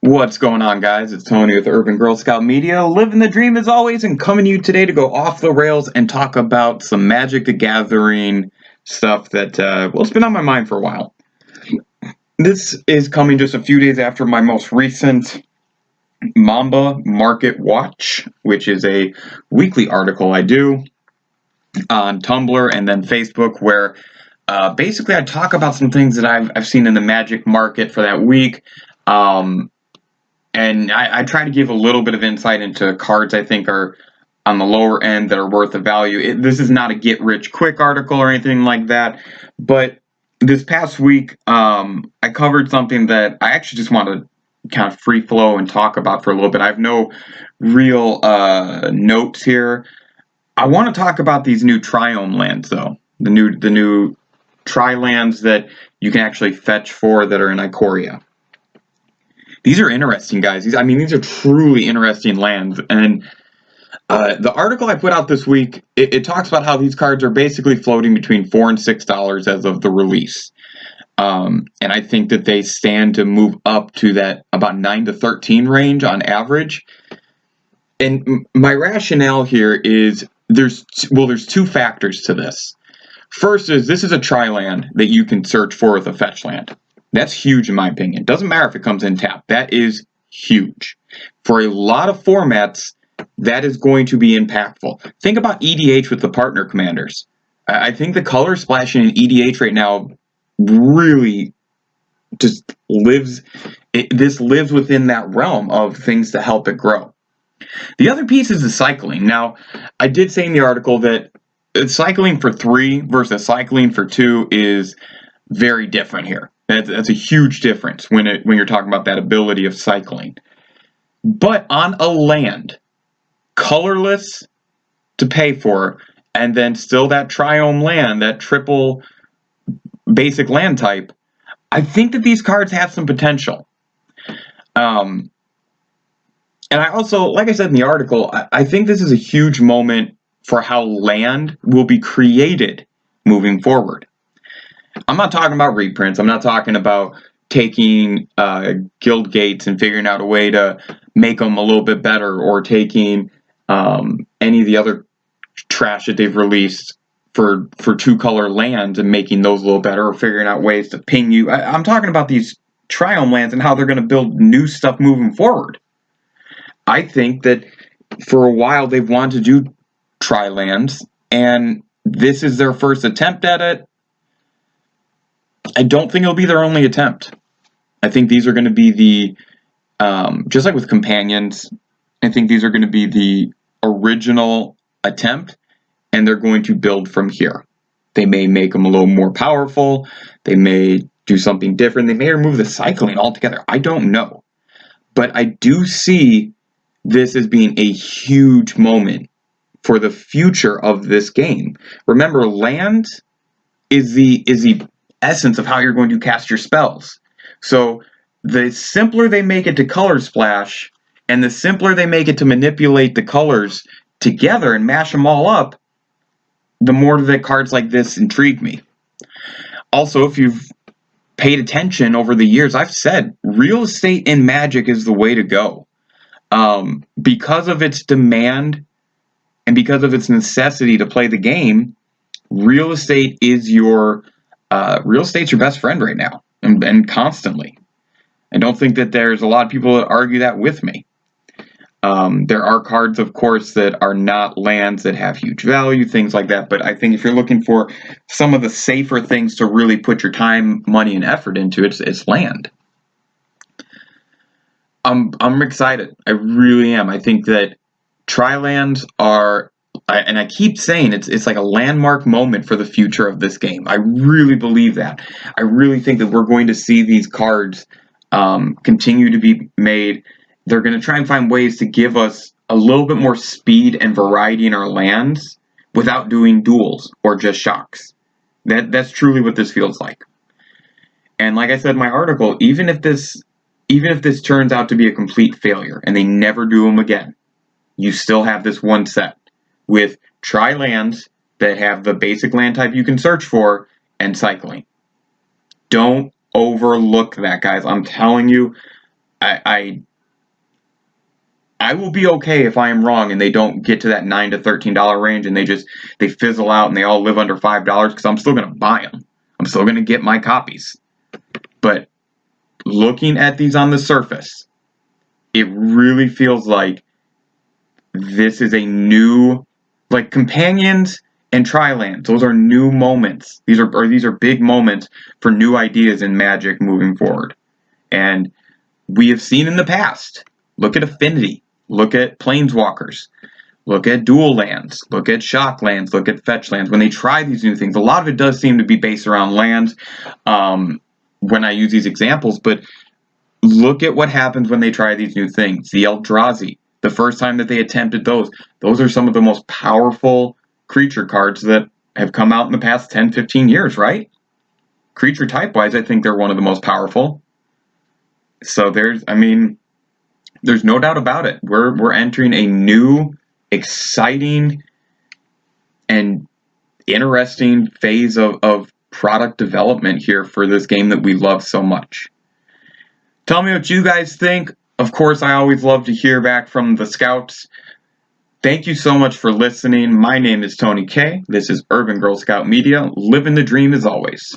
What's going on, guys? It's Tony with Urban Girl Scout Media, living the dream as always, and coming to you today to go off the rails and talk about some Magic the Gathering stuff that, it's been on my mind for a while. This is coming just a few days after my most recent Mamba Market Watch, which is a weekly article I do on Tumblr and then Facebook, where basically I talk about some things that I've seen in the Magic market for that week. And I try to give a little bit of insight into cards I think are on the lower end that are worth the value. This is not a get-rich-quick article or anything like that, but this past week I covered something that I actually just want to kind of free flow and talk about for a little bit. I have no real notes here. I want to talk about these new Triome lands, though. The new Tri-lands that you can actually fetch for that are in Ikoria. These are interesting, guys. These are truly interesting lands. And the article I put out this week, it talks about how these cards are basically floating between $4 and $6 as of the release. And I think that they stand to move up to that about 9 to 13 range on average. And my rationale here is there's two factors to this. First is this is a tri-land that you can search for with a fetch land. That's huge in my opinion. Doesn't matter if it comes in tapped. That is huge. For a lot of formats, that is going to be impactful. Think about EDH with the partner commanders. I think the color splashing in EDH right now really just lives within that realm of things to help it grow. The other piece is the cycling. Now, I did say in the article that cycling for 3 versus cycling for 2 is very different here. That's a huge difference when you're talking about that ability of cycling. But on a land, colorless to pay for, and then still that Triome land, that triple basic land type, I think that these cards have some potential. And I also, like I said in the article, I think this is a huge moment for how land will be created moving forward. I'm not talking about reprints. I'm not talking about taking guild gates and figuring out a way to make them a little bit better, or taking any of the other trash that they've released for 2-color lands and making those a little better, or figuring out ways to ping you. I'm talking about these Triome lands and how they're going to build new stuff moving forward. I think that for a while they've wanted to do tri-lands, and this is their first attempt at it. I don't think it'll be their only attempt. I think these are going to be the, just like with companions, I think these are going to be the original attempt, and they're going to build from here. They may make them a little more powerful. They may do something different. They may remove the cycling altogether. I don't know. But I do see this as being a huge moment for the future of this game. Remember, land is the essence of how you're going to cast your spells. So the simpler they make it to color splash, and the simpler they make it to manipulate the colors together and mash them all up, the more that cards like this intrigue me. Also, if you've paid attention over the years, I've said real estate in Magic is the way to go. Because of its demand and because of its necessity to play the game, real estate's your best friend right now, and constantly. I don't think that there's a lot of people that argue that with me. There are cards, of course, that are not lands that have huge value, things like that, but I think if you're looking for some of the safer things to really put your time, money, and effort into, it's land. I'm excited. I really am. I think that tri-lands are, and I keep saying it's like a landmark moment for the future of this game. I really believe that. I really think that we're going to see these cards continue to be made. They're going to try and find ways to give us a little bit more speed and variety in our lands without doing duels or just shocks. That's truly what this feels like. And like I said in my article, even if this turns out to be a complete failure and they never do them again, you still have this one set with tri-lands that have the basic land type you can search for and cycling. Don't overlook that, guys. I'm telling you, I will be okay if I am wrong and they don't get to that $9 to $13 range and they fizzle out and they all live under $5 because I'm still going to buy them. I'm still going to get my copies. But looking at these on the surface, it really feels like this is a new, like Companions and Tri-Lands. Those are new moments. These are big moments for new ideas in Magic moving forward. And we have seen in the past. Look at Affinity. Look at Planeswalkers. Look at Dual Lands. Look at Shock Lands. Look at Fetch Lands. When they try these new things, a lot of it does seem to be based around lands when I use these examples, but look at what happens when they try these new things. The Eldrazi, the first time that they attempted those are some of the most powerful creature cards that have come out in the past 10, 15 years, right? Creature type-wise, I think they're one of the most powerful. So there's no doubt about it. We're entering a new, exciting, and interesting phase of product development here for this game that we love so much. Tell me what you guys think. Of course, I always love to hear back from the scouts. Thank you so much for listening. My name is Tony K. This is Urban Girl Scout Media, living the dream as always.